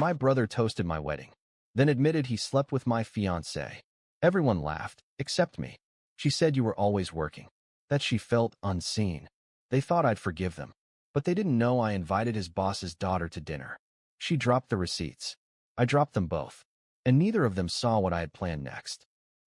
My brother toasted my wedding, then admitted he slept with my fiancée. Everyone laughed, except me. She said you were always working, that she felt unseen. They thought I'd forgive them, but they didn't know I invited his boss's daughter to dinner. She dropped the receipts. I dropped them both, and neither of them saw what I had planned next.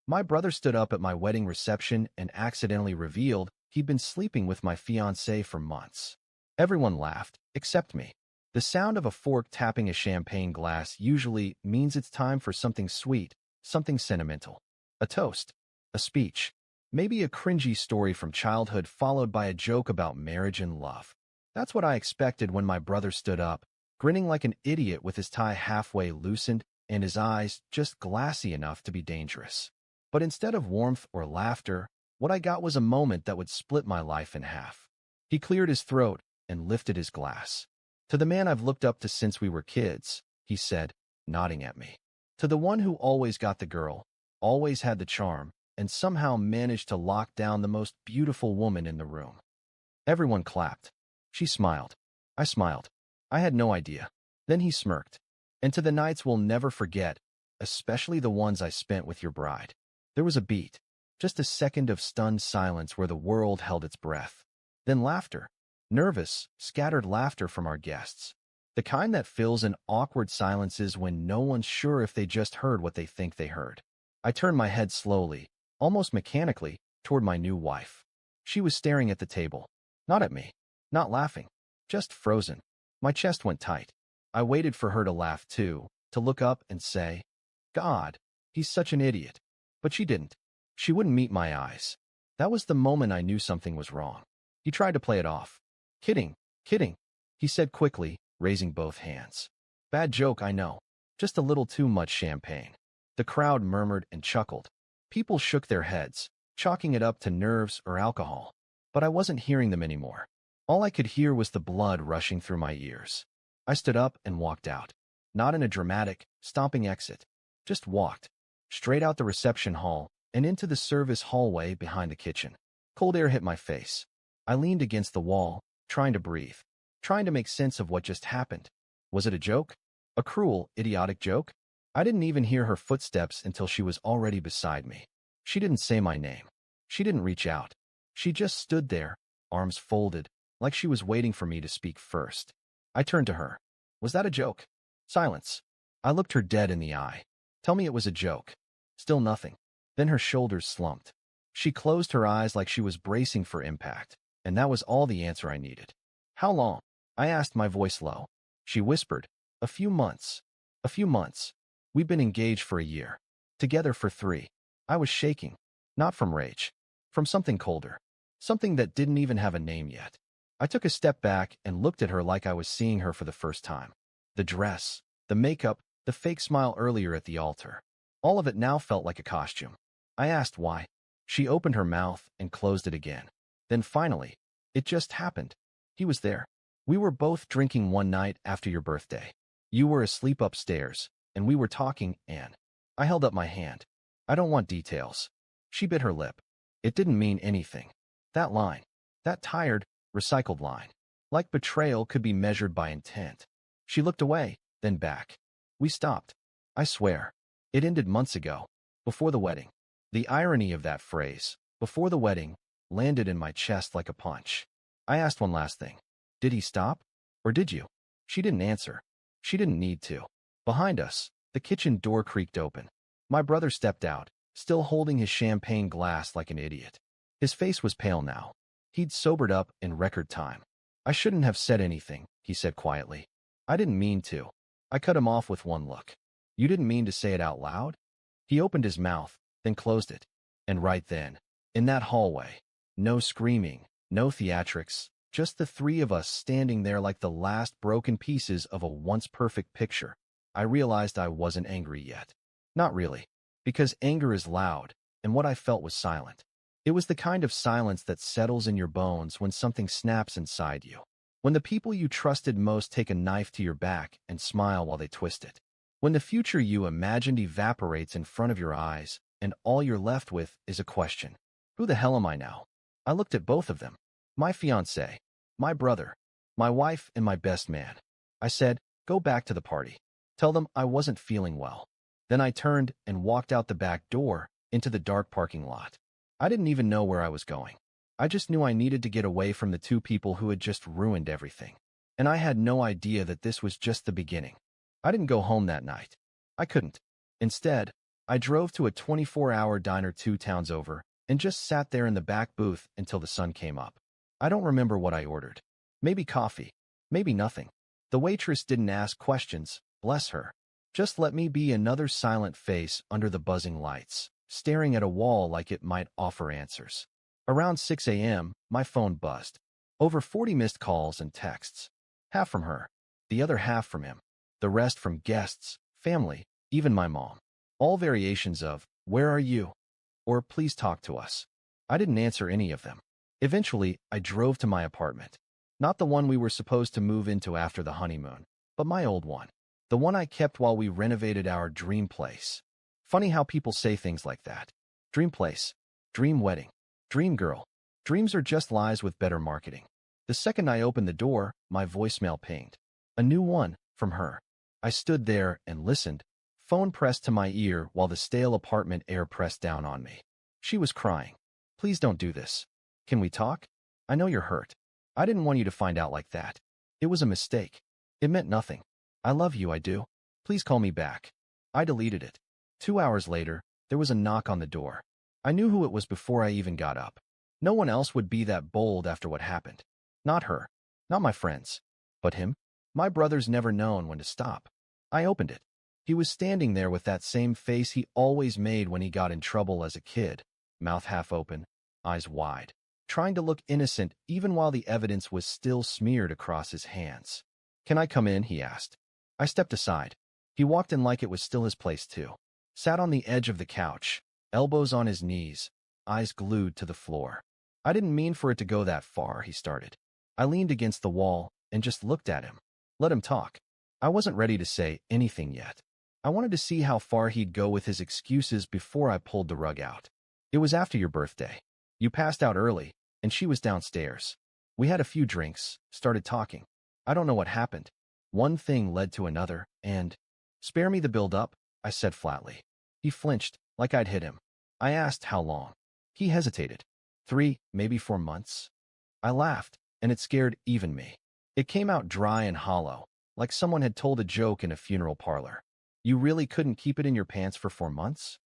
My brother stood up at my wedding reception and accidentally revealed he'd been sleeping with my fiancée for months. Everyone laughed, except me. The sound of a fork tapping a champagne glass usually means it's time for something sweet, something sentimental. A toast, a speech, maybe a cringy story from childhood followed by a joke about marriage and love. That's what I expected when my brother stood up, grinning like an idiot with his tie halfway loosened and his eyes just glassy enough to be dangerous. But instead of warmth or laughter, what I got was a moment that would split my life in half. He cleared his throat and lifted his glass. To the man I've looked up to since we were kids, he said, nodding at me. To the one who always got the girl, always had the charm, and somehow managed to lock down the most beautiful woman in the room. Everyone clapped. She smiled. I smiled. I had no idea. Then he smirked. And to the nights we'll never forget, especially the ones I spent with your bride. There was a beat, just a second of stunned silence where the world held its breath. Then laughter. Nervous, scattered laughter from our guests. The kind that fills in awkward silences when no one's sure if they just heard what they think they heard. I turned my head slowly, almost mechanically, toward my new wife. She was staring at the table. Not at me. Not laughing. Just frozen. My chest went tight. I waited for her to laugh too, to look up and say, God, he's such an idiot. But she didn't. She wouldn't meet my eyes. That was the moment I knew something was wrong. He tried to play it off. Kidding, kidding, he said quickly, raising both hands. Bad joke, I know. Just a little too much champagne. The crowd murmured and chuckled. People shook their heads, chalking it up to nerves or alcohol. But I wasn't hearing them anymore. All I could hear was the blood rushing through my ears. I stood up and walked out. Not in a dramatic, stomping exit. Just walked. Straight out the reception hall and into the service hallway behind the kitchen. Cold air hit my face. I leaned against the wall, trying to breathe, trying to make sense of what just happened. Was it a joke? A cruel, idiotic joke? I didn't even hear her footsteps until she was already beside me. She didn't say my name. She didn't reach out. She just stood there, arms folded, like she was waiting for me to speak first. I turned to her. Was that a joke? Silence. I looked her dead in the eye. Tell me it was a joke. Still nothing. Then her shoulders slumped. She closed her eyes like she was bracing for impact, and that was all the answer I needed. How long? I asked, my voice low. She whispered, a few months. A few months. We've been engaged for a year. Together for 3. I was shaking. Not from rage. From something colder. Something that didn't even have a name yet. I took a step back and looked at her like I was seeing her for the first time. The dress, the makeup, the fake smile earlier at the altar. All of it now felt like a costume. I asked why. She opened her mouth and closed it again. Then finally, it just happened. He was there. We were both drinking one night after your birthday. You were asleep upstairs, and we were talking, Anne. I held up my hand. I don't want details. She bit her lip. It didn't mean anything. That line, that tired, recycled line, like betrayal, could be measured by intent. She looked away, then back. We stopped. I swear. It ended months ago, before the wedding. The irony of that phrase, before the wedding, landed in my chest like a punch. I asked one last thing. Did he stop? Or did you? She didn't answer. She didn't need to. Behind us, the kitchen door creaked open. My brother stepped out, still holding his champagne glass like an idiot. His face was pale now. He'd sobered up in record time. I shouldn't have said anything, he said quietly. I didn't mean to. I cut him off with one look. You didn't mean to say it out loud? He opened his mouth, then closed it. And right then, in that hallway, no screaming, no theatrics, just the 3 of us standing there like the last broken pieces of a once-perfect picture. I realized I wasn't angry yet. Not really, because anger is loud, and what I felt was silent. It was the kind of silence that settles in your bones when something snaps inside you. When the people you trusted most take a knife to your back and smile while they twist it. When the future you imagined evaporates in front of your eyes, and all you're left with is a question. Who the hell am I now? I looked at both of them. My fiancé, my brother, my wife, and my best man. I said, go back to the party. Tell them I wasn't feeling well. Then I turned and walked out the back door into the dark parking lot. I didn't even know where I was going. I just knew I needed to get away from the two people who had just ruined everything. And I had no idea that this was just the beginning. I didn't go home that night. I couldn't. Instead, I drove to a 24-hour diner 2 towns over and just sat there in the back booth until the sun came up. I don't remember what I ordered. Maybe coffee. Maybe nothing. The waitress didn't ask questions, bless her. Just let me be another silent face under the buzzing lights, staring at a wall like it might offer answers. Around 6 a.m., my phone buzzed. Over 40 missed calls and texts. Half from her. The other half from him. The rest from guests, family, even my mom. All variations of, "Where are you?" or "Please talk to us." I didn't answer any of them. Eventually, I drove to my apartment. Not the one we were supposed to move into after the honeymoon, but my old one. The one I kept while we renovated our dream place. Funny how people say things like that. Dream place, dream wedding, dream girl. Dreams are just lies with better marketing. The second I opened the door, my voicemail pinged. A new one, from her. I stood there and listened, phone pressed to my ear while the stale apartment air pressed down on me. She was crying. "Please don't do this. Can we talk? I know you're hurt. I didn't want you to find out like that. It was a mistake. It meant nothing. I love you, I do. Please call me back." I deleted it. 2 hours later, there was a knock on the door. I knew who it was before I even got up. No one else would be that bold after what happened. Not her. Not my friends. But him? My brother's never known when to stop. I opened it. He was standing there with that same face he always made when he got in trouble as a kid, mouth half open, eyes wide, trying to look innocent even while the evidence was still smeared across his hands. "Can I come in?" he asked. I stepped aside. He walked in like it was still his place too. Sat on the edge of the couch, elbows on his knees, eyes glued to the floor. "I didn't mean for it to go that far," he started. I leaned against the wall and just looked at him. Let him talk. I wasn't ready to say anything yet. I wanted to see how far he'd go with his excuses before I pulled the rug out. "It was after your birthday. You passed out early, and she was downstairs. We had a few drinks, started talking. I don't know what happened. One thing led to another, and—" "Spare me the build-up," I said flatly. He flinched, like I'd hit him. I asked how long. He hesitated. 3, maybe 4 months. I laughed, and it scared even me. It came out dry and hollow, like someone had told a joke in a funeral parlor. "You really couldn't keep it in your pants for 4 months?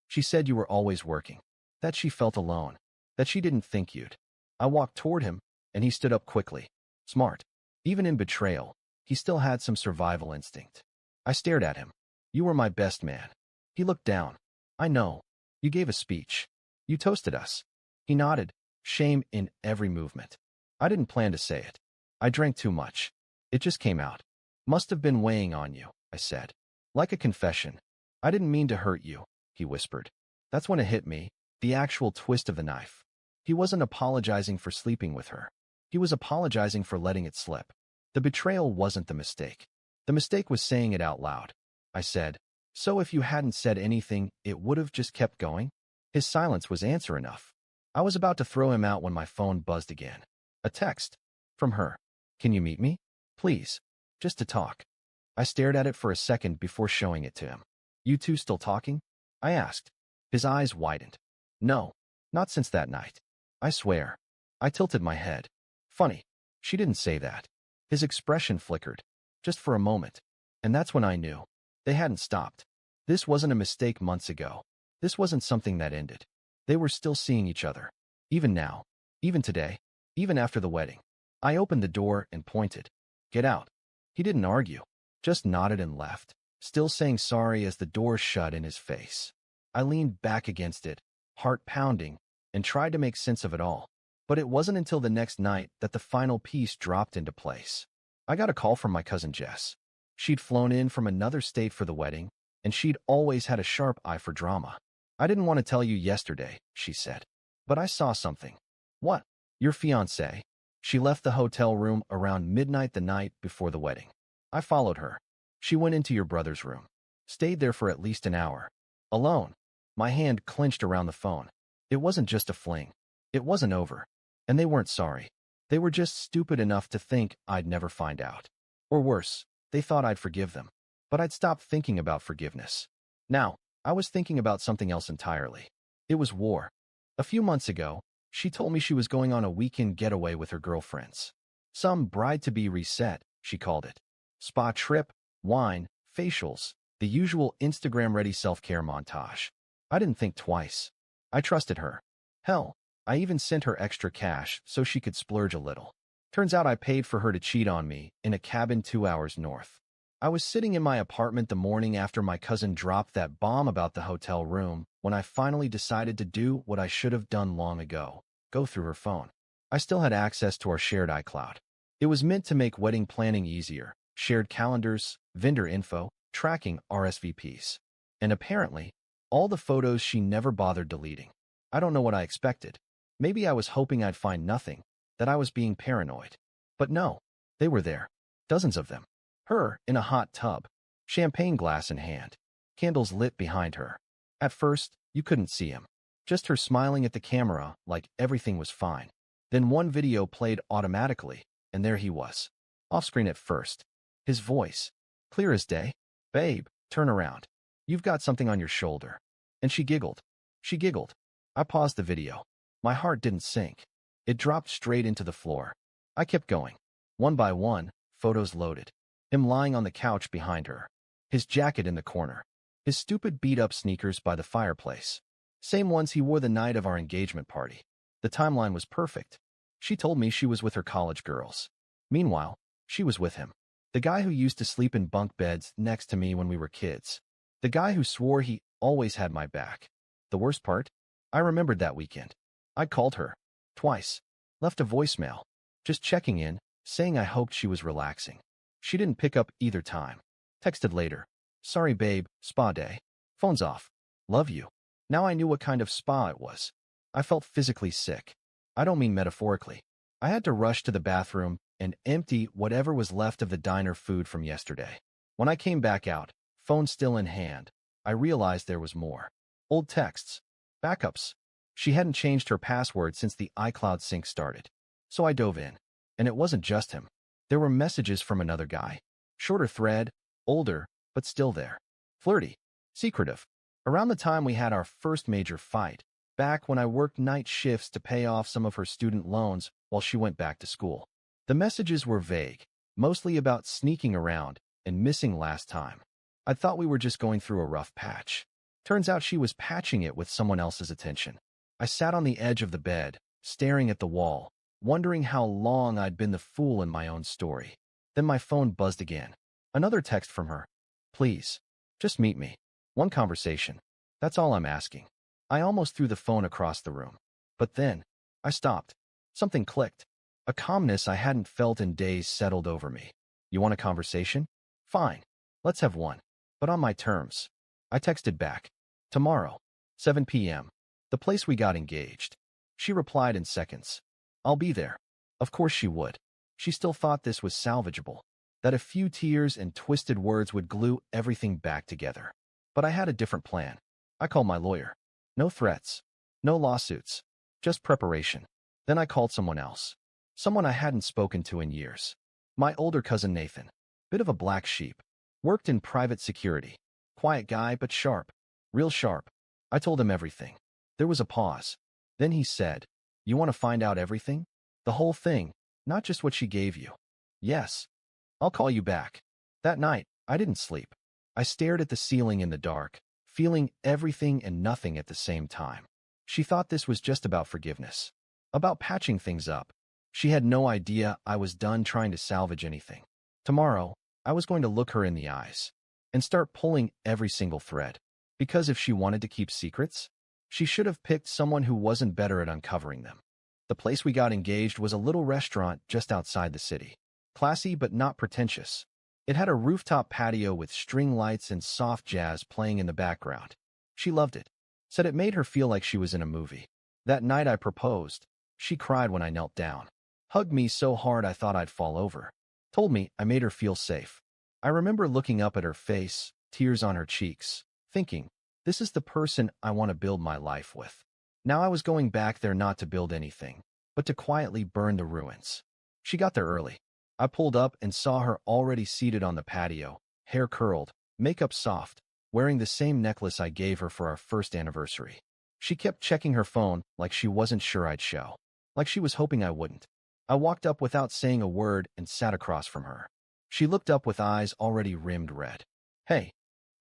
She said you were always working, that she felt alone, that she didn't think you'd." I walked toward him, and he stood up quickly. Smart. Even in betrayal, he still had some survival instinct. I stared at him. "You were my best man." He looked down. "I know. You gave a speech. You toasted us." He nodded, shame in every movement. "I didn't plan to say it. I drank too much. It just came out. Must have been weighing on you," I said. Like a confession. "I didn't mean to hurt you," he whispered. That's when it hit me, the actual twist of the knife. He wasn't apologizing for sleeping with her. He was apologizing for letting it slip. The betrayal wasn't the mistake. The mistake was saying it out loud. I said, "So if you hadn't said anything, it would have just kept going?" His silence was answer enough. I was about to throw him out when my phone buzzed again. A text. From her. "Can you meet me? Please. Just to talk." I stared at it for a second before showing it to him. "You two still talking?" I asked. His eyes widened. "No. Not since that night. I swear." I tilted my head. Funny. She didn't say that. His expression flickered. Just for a moment. And that's when I knew. They hadn't stopped. This wasn't a mistake months ago. This wasn't something that ended. They were still seeing each other. Even now. Even today. Even after the wedding. I opened the door and pointed. "Get out." He didn't argue. Just nodded and left, still saying sorry as the door shut in his face. I leaned back against it, heart pounding, and tried to make sense of it all. But it wasn't until the next night that the final piece dropped into place. I got a call from my cousin Jess. She'd flown in from another state for the wedding, and she'd always had a sharp eye for drama. "I didn't want to tell you yesterday," she said. "But I saw something." "What?" "Your fiancée. She left the hotel room around midnight the night before the wedding. I followed her. She went into your brother's room. Stayed there for at least an hour. Alone." My hand clenched around the phone. It wasn't just a fling. It wasn't over. And they weren't sorry. They were just stupid enough to think I'd never find out. Or worse, they thought I'd forgive them. but I'd stopped thinking about forgiveness. Now, I was thinking about something else entirely. It was war. A few months ago, she told me she was going on a weekend getaway with her girlfriends. Some bride-to-be reset, she called it. Spa trip, wine, facials, the usual Instagram-ready self-care montage. I didn't think twice. I trusted her. Hell, I even sent her extra cash so she could splurge a little. Turns out I paid for her to cheat on me in a cabin 2 hours north. I was sitting in my apartment the morning after my cousin dropped that bomb about the hotel room when I finally decided to do what I should have done long ago, go through her phone. I still had access to our shared iCloud. It was meant to make wedding planning easier, shared calendars, vendor info, tracking RSVPs. And apparently, all the photos she never bothered deleting. I don't know what I expected. Maybe I was hoping I'd find nothing, that I was being paranoid. But no, they were there. Dozens of them. Her, in a hot tub, champagne glass in hand, candles lit behind her. At first, you couldn't see him. Just her smiling at the camera like everything was fine. Then one video played automatically, and there he was. Off-screen at first. His voice, clear as day. "Babe, turn around. You've got something on your shoulder." And she giggled. She giggled. I paused the video. My heart didn't sink. It dropped straight into the floor. I kept going. One by one, photos loaded. Him lying on the couch behind her. His jacket in the corner. His stupid beat-up sneakers by the fireplace. Same ones he wore the night of our engagement party. The timeline was perfect. She told me she was with her college girls. Meanwhile, she was with him. The guy who used to sleep in bunk beds next to me when we were kids. The guy who swore he always had my back. The worst part? I remembered that weekend. I called her. Twice. Left a voicemail. Just checking in, saying I hoped she was relaxing. She didn't pick up either time. Texted later. "Sorry babe, spa day. Phone's off. Love you." Now I knew what kind of spa it was. I felt physically sick. I don't mean metaphorically. I had to rush to the bathroom and empty whatever was left of the diner food from yesterday. When I came back out, phone still in hand, I realized there was more. Old texts. Backups. She hadn't changed her password since the iCloud sync started. So I dove in. And it wasn't just him. There were messages from another guy. Shorter thread, older, but still there. Flirty. Secretive. Around the time we had our first major fight, back when I worked night shifts to pay off some of her student loans while she went back to school. The messages were vague, mostly about sneaking around and missing last time. I thought we were just going through a rough patch. Turns out she was patching it with someone else's attention. I sat on the edge of the bed, staring at the wall, wondering how long I'd been the fool in my own story. Then my phone buzzed again. Another text from her. "Please, just meet me. One conversation. That's all I'm asking." I almost threw the phone across the room. But then, I stopped. Something clicked. A calmness I hadn't felt in days settled over me. "You want a conversation? Fine. Let's have one. But on my terms." I texted back. "Tomorrow, 7 p.m. The place we got engaged." She replied in seconds. "I'll be there." Of course she would. She still thought this was salvageable, that a few tears and twisted words would glue everything back together. But I had a different plan. I called my lawyer. No threats. No lawsuits. Just preparation. Then I called someone else. Someone I hadn't spoken to in years. My older cousin Nathan. Bit of a black sheep. Worked in private security. Quiet guy, but sharp. Real sharp. I told him everything. There was a pause. Then he said, "You want to find out everything? The whole thing, not just what she gave you?" "Yes. I'll call you back." That night, I didn't sleep. I stared at the ceiling in the dark, feeling everything and nothing at the same time. She thought this was just about forgiveness. About patching things up. She had no idea I was done trying to salvage anything. Tomorrow, I was going to look her in the eyes and start pulling every single thread. Because if she wanted to keep secrets, she should have picked someone who wasn't better at uncovering them. The place we got engaged was a little restaurant just outside the city. Classy but not pretentious. It had a rooftop patio with string lights and soft jazz playing in the background. She loved it. Said it made her feel like she was in a movie. That night I proposed. She cried when I knelt down. Hugged me so hard I thought I'd fall over. Told me I made her feel safe. I remember looking up at her face, tears on her cheeks, thinking, this is the person I want to build my life with. Now I was going back there not to build anything, but to quietly burn the ruins. She got there early. I pulled up and saw her already seated on the patio, hair curled, makeup soft, wearing the same necklace I gave her for our first anniversary. She kept checking her phone like she wasn't sure I'd show, like she was hoping I wouldn't. I walked up without saying a word and sat across from her. She looked up with eyes already rimmed red. Hey.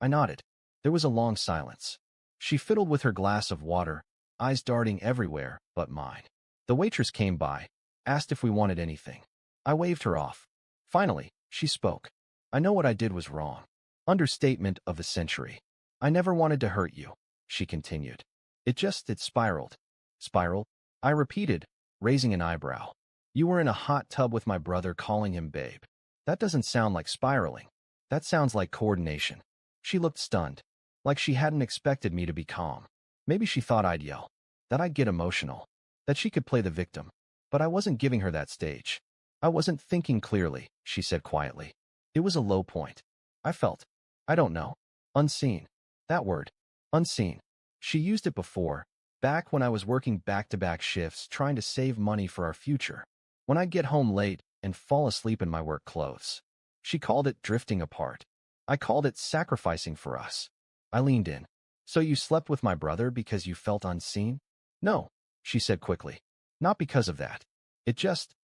I nodded. There was a long silence. She fiddled with her glass of water, eyes darting everywhere but mine. The waitress came by, asked if we wanted anything. I waved her off. Finally, she spoke. I know what I did was wrong. Understatement of the century. I never wanted to hurt you, she continued. It spiraled. Spiraled? I repeated, raising an eyebrow. You were in a hot tub with my brother calling him babe. That doesn't sound like spiraling. That sounds like coordination. She looked stunned, like she hadn't expected me to be calm. Maybe she thought I'd yell, that I'd get emotional, that she could play the victim. But I wasn't giving her that stage. I wasn't thinking clearly, she said quietly. It was a low point. I felt, I don't know, unseen. That word, unseen. She used it before, back when I was working back-to-back shifts trying to save money for our future. When I'd get home late and fall asleep in my work clothes. She called it drifting apart. I called it sacrificing for us. I leaned in. So you slept with my brother because you felt unseen? No, she said quickly. Not because of that.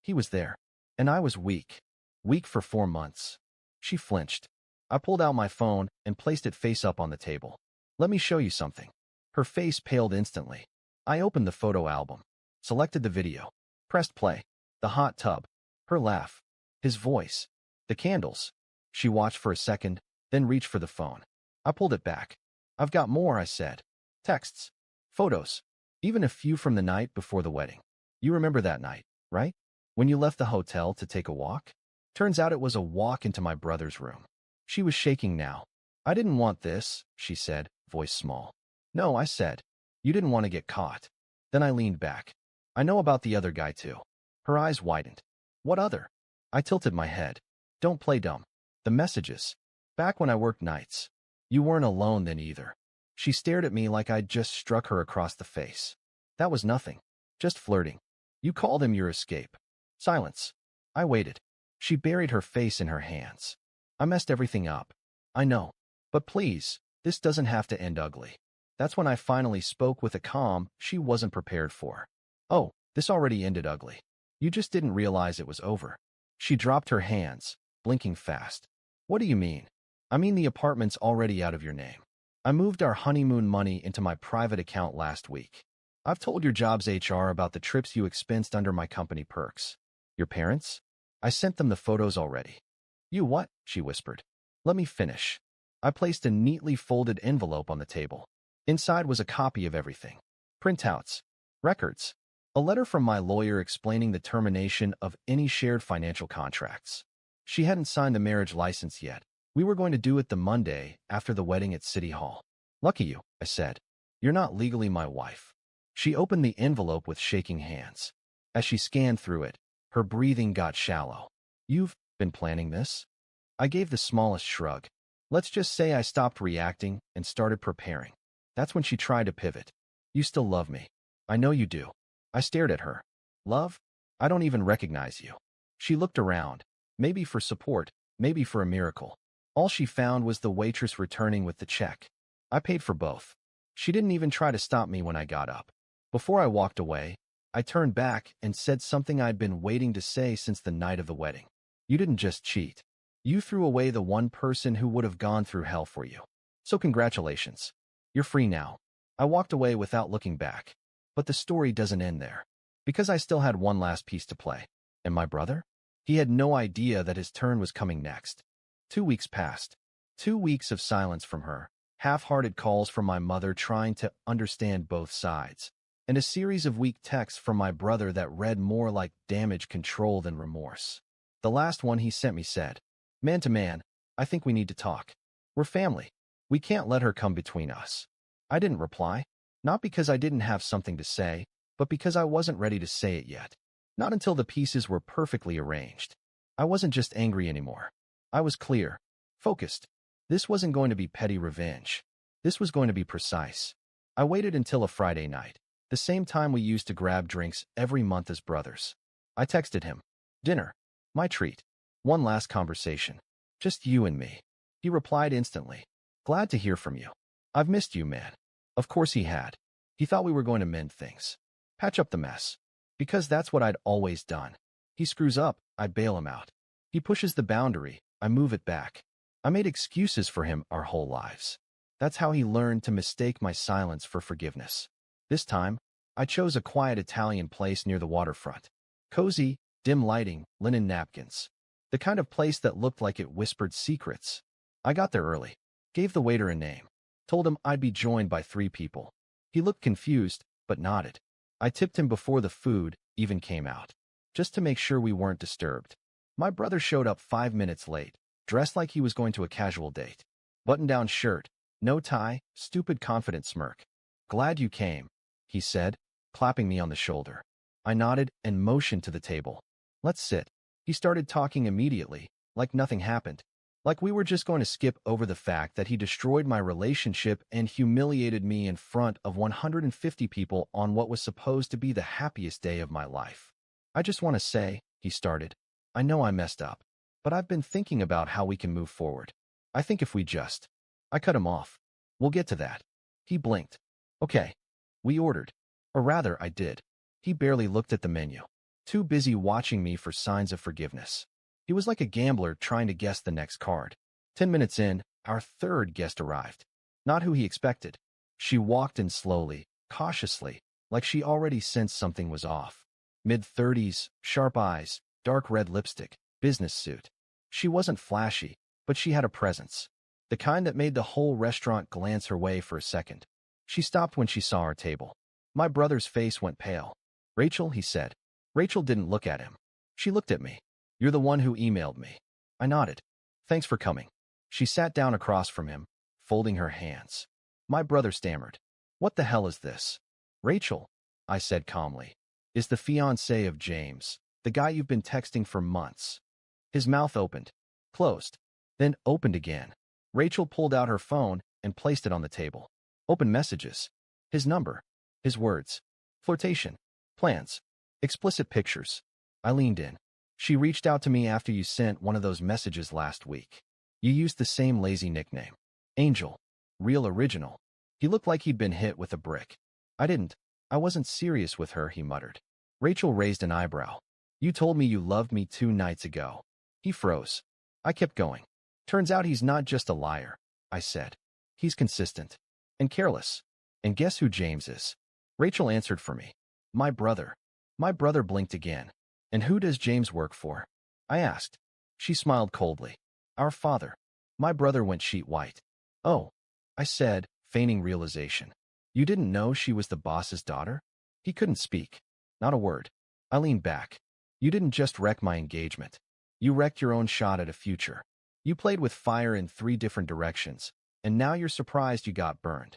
He was there. And I was weak. Weak for 4 months. She flinched. I pulled out my phone and placed it face up on the table. Let me show you something. Her face paled instantly. I opened the photo album. Selected the video. Pressed play. The hot tub. Her laugh. His voice. The candles. She watched for a second, then reached for the phone. I pulled it back. I've got more, I said. Texts. Photos. Even a few from the night before the wedding. You remember that night, right? When you left the hotel to take a walk? Turns out it was a walk into my brother's room. She was shaking now. I didn't want this, she said, voice small. No, I said. You didn't want to get caught. Then I leaned back. I know about the other guy too. Her eyes widened. What other? I tilted my head. Don't play dumb. The messages. Back when I worked nights. You weren't alone then either. She stared at me like I'd just struck her across the face. That was nothing. Just flirting. You called him your escape. Silence. I waited. She buried her face in her hands. I messed everything up. I know. But please, this doesn't have to end ugly. That's when I finally spoke with a calm she wasn't prepared for. Oh, this already ended ugly. You just didn't realize it was over. She dropped her hands, blinking fast. What do you mean? I mean the apartment's already out of your name. I moved our honeymoon money into my private account last week. I've told your job's HR about the trips you expensed under my company perks. Your parents? I sent them the photos already. You what? She whispered. Let me finish. I placed a neatly folded envelope on the table. Inside was a copy of everything. Printouts. Records. A letter from my lawyer explaining the termination of any shared financial contracts. She hadn't signed the marriage license yet. We were going to do it the Monday after the wedding at City Hall. Lucky you, I said. You're not legally my wife. She opened the envelope with shaking hands. As she scanned through it, her breathing got shallow. You've been planning this? I gave the smallest shrug. Let's just say I stopped reacting and started preparing. That's when she tried to pivot. You still love me. I know you do. I stared at her. Love? I don't even recognize you. She looked around, maybe for support, maybe for a miracle. All she found was the waitress returning with the check. I paid for both. She didn't even try to stop me when I got up. Before I walked away, I turned back and said something I'd been waiting to say since the night of the wedding. You didn't just cheat. You threw away the one person who would have gone through hell for you. So congratulations. You're free now. I walked away without looking back. But the story doesn't end there. Because I still had one last piece to play. And my brother? He had no idea that his turn was coming next. 2 weeks passed. 2 weeks of silence from her, half-hearted calls from my mother trying to understand both sides, and a series of weak texts from my brother that read more like damage control than remorse. The last one he sent me said, "Man to man, I think we need to talk. We're family. We can't let her come between us." I didn't reply, not because I didn't have something to say, but because I wasn't ready to say it yet. Not until the pieces were perfectly arranged. I wasn't just angry anymore. I was clear, focused. This wasn't going to be petty revenge. This was going to be precise. I waited until a Friday night, the same time we used to grab drinks every month as brothers. I texted him. Dinner. My treat. One last conversation. Just you and me. He replied instantly. Glad to hear from you. I've missed you, man. Of course he had. He thought we were going to mend things. Patch up the mess. Because that's what I'd always done. He screws up, I bail him out. He pushes the boundary, I move it back. I made excuses for him our whole lives. That's how he learned to mistake my silence for forgiveness. This time, I chose a quiet Italian place near the waterfront. Cozy, dim lighting, linen napkins. The kind of place that looked like it whispered secrets. I got there early, gave the waiter a name, told him I'd be joined by 3 people. He looked confused, but nodded. I tipped him before the food even came out, just to make sure we weren't disturbed. My brother showed up 5 minutes late, dressed like he was going to a casual date. Button-down shirt, no tie, stupid confident smirk. Glad you came, he said, clapping me on the shoulder. I nodded and motioned to the table. Let's sit. He started talking immediately, like nothing happened. Like we were just going to skip over the fact that he destroyed my relationship and humiliated me in front of 150 people on what was supposed to be the happiest day of my life. I just want to say, he started, I know I messed up, but I've been thinking about how we can move forward. I think if we just... I cut him off. We'll get to that. He blinked. Okay. We ordered. Or rather, I did. He barely looked at the menu, too busy watching me for signs of forgiveness. He was like a gambler trying to guess the next card. 10 minutes in, our third guest arrived. Not who he expected. She walked in slowly, cautiously, like she already sensed something was off. Mid-30s, sharp eyes, dark red lipstick, business suit. She wasn't flashy, but she had a presence. The kind that made the whole restaurant glance her way for a second. She stopped when she saw our table. My brother's face went pale. Rachel, he said. Rachel didn't look at him. She looked at me. You're the one who emailed me. I nodded. Thanks for coming. She sat down across from him, folding her hands. My brother stammered. What the hell is this? Rachel, I said calmly, is the fiancée of James, the guy you've been texting for months. His mouth opened, closed, then opened again. Rachel pulled out her phone and placed it on the table. Open messages. His number. His words. Flirtation. Plans. Explicit pictures. I leaned in. She reached out to me after you sent one of those messages last week. You used the same lazy nickname. Angel. Real original. He looked like he'd been hit with a brick. I didn't. I wasn't serious with her, he muttered. Rachel raised an eyebrow. You told me you loved me 2 nights ago. He froze. I kept going. Turns out he's not just a liar, I said. He's consistent. And careless. And guess who James is? Rachel answered for me. My brother. My brother blinked again. And who does James work for? I asked. She smiled coldly. Our father. My brother went sheet white. Oh, I said, feigning realization. You didn't know she was the boss's daughter? He couldn't speak. Not a word. I leaned back. You didn't just wreck my engagement. You wrecked your own shot at a future. You played with fire in 3 different directions, and now you're surprised you got burned.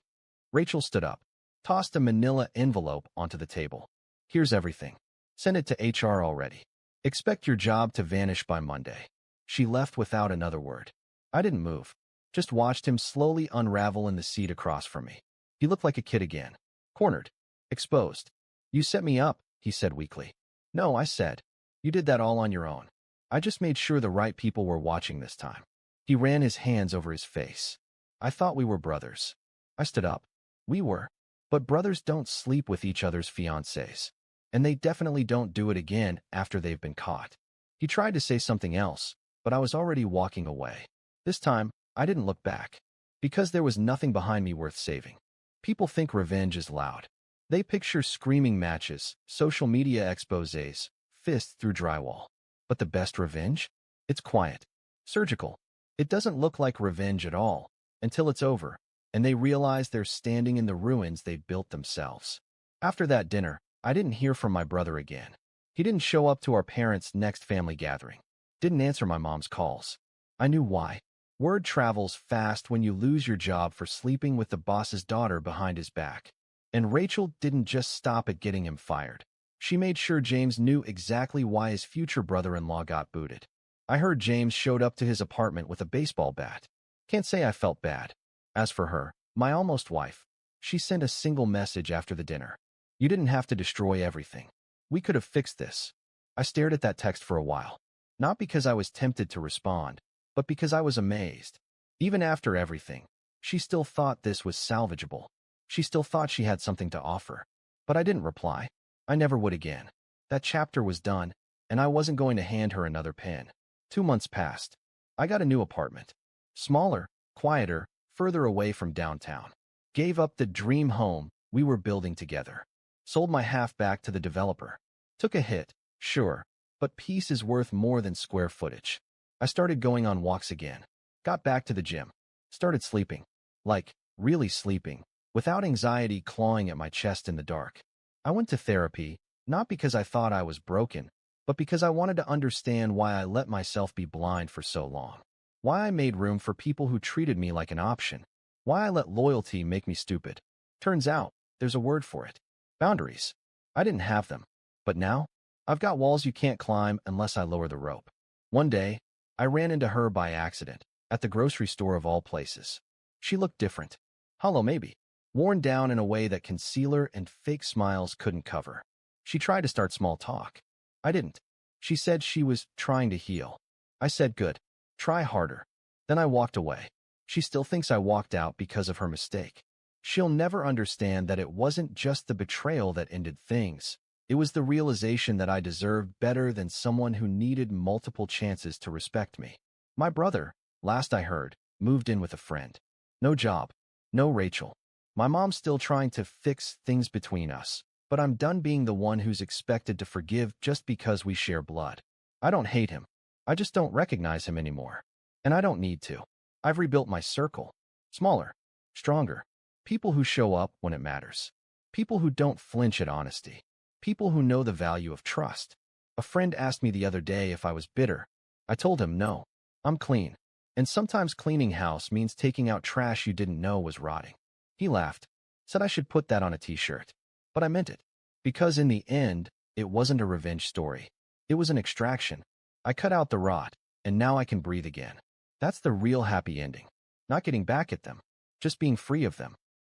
Rachel stood up, tossed a manila envelope onto the table. Here's everything. Send it to HR already. Expect your job to vanish by Monday. She left without another word. I didn't move, just watched him slowly unravel in the seat across from me. He looked like a kid again. Cornered. Exposed. You set me up, he said weakly. No, I said. You did that all on your own. I just made sure the right people were watching this time. He ran his hands over his face. I thought we were brothers. I stood up. We were. But brothers don't sleep with each other's fiancés. And they definitely don't do it again after they've been caught. He tried to say something else, but I was already walking away. This time, I didn't look back. Because there was nothing behind me worth saving. People think revenge is loud. They picture screaming matches, social media exposés, fists through drywall. But the best revenge? It's quiet. Surgical. It doesn't look like revenge at all, until it's over, and they realize they're standing in the ruins they've built themselves. After that dinner, I didn't hear from my brother again. He didn't show up to our parents' next family gathering. Didn't answer my mom's calls. I knew why. Word travels fast when you lose your job for sleeping with the boss's daughter behind his back. And Rachel didn't just stop at getting him fired. She made sure James knew exactly why his future brother-in-law got booted. I heard James showed up to his apartment with a baseball bat. Can't say I felt bad. As for her, my almost wife, she sent a single message after the dinner. You didn't have to destroy everything. We could have fixed this. I stared at that text for a while. Not because I was tempted to respond, but because I was amazed. Even after everything, she still thought this was salvageable. She still thought she had something to offer. But I didn't reply. I never would again. That chapter was done, and I wasn't going to hand her another pen. 2 months passed. I got a new apartment. Smaller, quieter, further away from downtown. Gave up the dream home we were building together. Sold my half back to the developer. Took a hit, sure, but peace is worth more than square footage. I started going on walks again. Got back to the gym. Started sleeping. Like, really sleeping, without anxiety clawing at my chest in the dark. I went to therapy, not because I thought I was broken, but because I wanted to understand why I let myself be blind for so long. Why I made room for people who treated me like an option. Why I let loyalty make me stupid. Turns out, there's a word for it. Boundaries. I didn't have them. But now, I've got walls you can't climb unless I lower the rope. One day, I ran into her by accident, at the grocery store of all places. She looked different. Hollow maybe. Worn down in a way that concealer and fake smiles couldn't cover. She tried to start small talk. I didn't. She said she was trying to heal. I said good. Try harder. Then I walked away. She still thinks I walked out because of her mistake. She'll never understand that it wasn't just the betrayal that ended things. It was the realization that I deserved better than someone who needed multiple chances to respect me. My brother, last I heard, moved in with a friend. No job. No Rachel. My mom's still trying to fix things between us, but I'm done being the one who's expected to forgive just because we share blood. I don't hate him. I just don't recognize him anymore. And I don't need to. I've rebuilt my circle. Smaller. Stronger. People who show up when it matters. People who don't flinch at honesty. People who know the value of trust. A friend asked me the other day if I was bitter. I told him no. I'm clean. And sometimes cleaning house means taking out trash you didn't know was rotting. He laughed, said I should put that on a t-shirt. But I meant it. Because in the end, it wasn't a revenge story. It was an extraction. I cut out the rot, and now I can breathe again. That's the real happy ending. Not getting back at them, just being free of them.